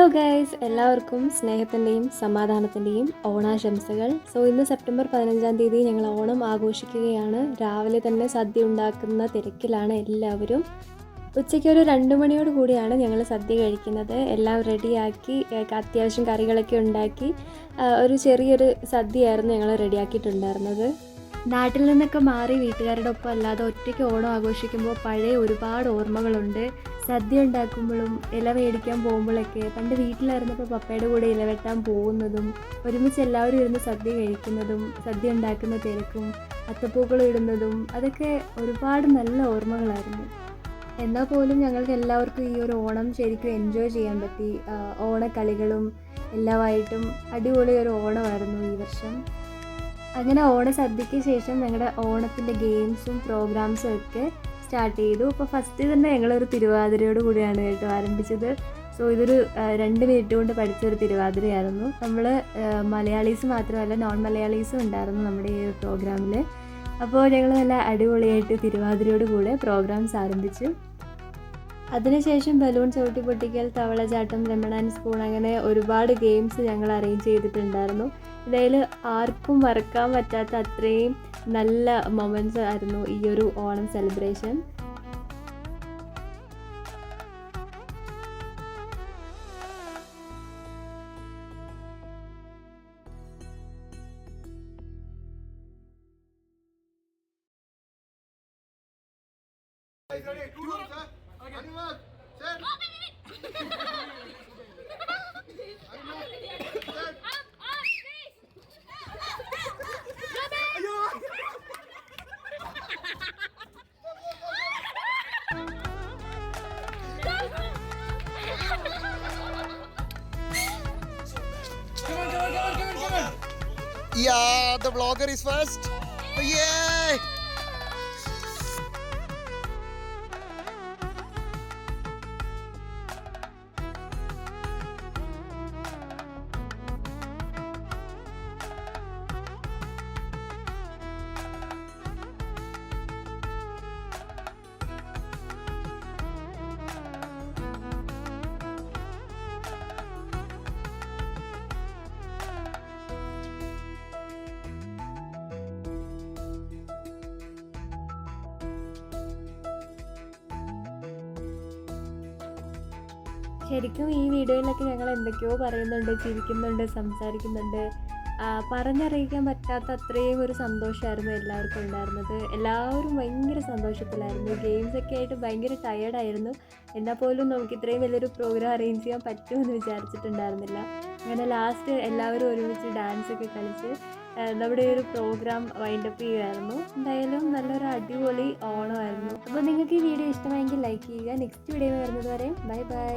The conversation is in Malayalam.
ഹലോ ഗൈസ്, എല്ലാവർക്കും സ്നേഹത്തിൻ്റെയും സമാധാനത്തിൻ്റെയും ഓണാശംസകൾ. ഇന്ന് സെപ്റ്റംബർ 15-ാം തീയതി ഞങ്ങൾ ഓണം ആഘോഷിക്കുകയാണ്. രാവിലെ തന്നെ സദ്യ ഉണ്ടാക്കുന്ന തിരക്കിലാണ് എല്ലാവരും. ഉച്ചയ്ക്ക് ഒരു 2 മണിയോട് കൂടിയാണ് ഞങ്ങൾ സദ്യ കഴിക്കുന്നത്. എല്ലാം റെഡിയാക്കി അത്യാവശ്യം കറികളൊക്കെ ഉണ്ടാക്കി ഒരു ചെറിയൊരു സദ്യയായിരുന്നു ഞങ്ങൾ റെഡിയാക്കിയിട്ടുണ്ടായിരുന്നത്. നാട്ടിൽ നിന്നൊക്കെ മാറി വീട്ടുകാരുടെ ഒപ്പം അല്ലാതെ ഒറ്റയ്ക്ക് ഓണം ആഘോഷിക്കുമ്പോൾ പഴയ ഒരുപാട് ഓർമ്മകളുണ്ട്. സദ്യ ഉണ്ടാക്കുമ്പോഴും ഇല മേടിക്കാൻ പോകുമ്പോഴൊക്കെ പണ്ട് വീട്ടിലായിരുന്നപ്പോൾ പപ്പയുടെ കൂടെ ഇല വെട്ടാൻ പോകുന്നതും ഒരുമിച്ച് എല്ലാവരും ഇരുന്ന് സദ്യ കഴിക്കുന്നതും സദ്യ ഉണ്ടാക്കുന്ന തിരക്കും അത്തപ്പൂക്കളം ഇടുന്നതും അതൊക്കെ ഒരുപാട് നല്ല ഓർമ്മകളായിരുന്നു. എന്നാൽ പോലും ഞങ്ങൾക്ക് എല്ലാവർക്കും ഈ ഒരു ഓണം ശരിക്കും എൻജോയ് ചെയ്യാൻ പറ്റി. ഓണക്കളികളും എല്ലാമായിട്ടും അടിപൊളി ഒരു ഓണമായിരുന്നു ഈ വർഷം. അങ്ങനെ ഓണസദ്യയ്ക്ക് ശേഷം ഞങ്ങളുടെ ഓണത്തിൻ്റെ ഗെയിംസും പ്രോഗ്രാംസും ഒക്കെ സ്റ്റാർട്ട് ചെയ്തു. അപ്പോൾ ഫസ്റ്റ് തന്നെ ഞങ്ങളൊരു തിരുവാതിരയോട് കൂടിയാണ് ആരംഭിച്ചത്. ഇതൊരു 2 മിനിറ്റ് കൊണ്ട് പഠിച്ചൊരു തിരുവാതിരയായിരുന്നു. നമ്മൾ മലയാളീസ് മാത്രമല്ല നോൺ മലയാളീസും ഉണ്ടായിരുന്നു നമ്മുടെ ഈ പ്രോഗ്രാമിൽ. അപ്പോൾ ഞങ്ങൾ നല്ല അടിപൊളിയായിട്ട് തിരുവാതിരയോട് കൂടെ പ്രോഗ്രാംസ് ആരംഭിച്ചു. അതിനുശേഷം ബലൂൺ ചവിട്ടി പൊട്ടിക്കൽ, തവളചാട്ടം, ലെമൺ ആൻഡ് സ്പൂൺ, അങ്ങനെ ഒരുപാട് ഗെയിംസ് ഞങ്ങൾ അറേഞ്ച് ചെയ്തിട്ടുണ്ടായിരുന്നു. ഇതിൽ ആർക്കും മറക്കാൻ പറ്റാത്ത അത്രയും നല്ല മൊമെൻറ്റ്സ് ആയിരുന്നു ഈ ഒരു Onam celebration. Yeah, the vlogger is first. Yay! ശരിക്കും ഈ വീഡിയോയിലൊക്കെ ഞങ്ങൾ എന്തൊക്കെയോ പറയുന്നുണ്ട്, ചിരിക്കുന്നുണ്ട്, സംസാരിക്കുന്നുണ്ട്. പറഞ്ഞറിയിക്കാൻ പറ്റാത്ത അത്രയും ഒരു സന്തോഷമായിരുന്നു എല്ലാവർക്കും ഉണ്ടായിരുന്നത്. എല്ലാവരും ഭയങ്കര സന്തോഷത്തിലായിരുന്നു. ഗെയിംസൊക്കെ ആയിട്ട് ഭയങ്കര ടയേർഡായിരുന്നു. എന്നാൽ പോലും നമുക്ക് ഇത്രയും വലിയൊരു പ്രോഗ്രാം അറേഞ്ച് ചെയ്യാൻ പറ്റുമെന്ന് വിചാരിച്ചിട്ടുണ്ടായിരുന്നില്ല. അങ്ങനെ ലാസ്റ്റ് എല്ലാവരും ഒരുമിച്ച് ഡാൻസൊക്കെ കളിച്ച് നമ്മുടെ ഒരു പ്രോഗ്രാം വൈൻഡപ്പ് ചെയ്യുമായിരുന്നു. എന്തായാലും നല്ലൊരു അടിപൊളി ഓണമായിരുന്നു. അപ്പോൾ നിങ്ങൾക്ക് ഈ വീഡിയോ ഇഷ്ടമായെങ്കിൽ ലൈക്ക് ചെയ്യുക. നെക്സ്റ്റ് വീഡിയോ വരുന്നത് വരെ ബൈ ബൈ.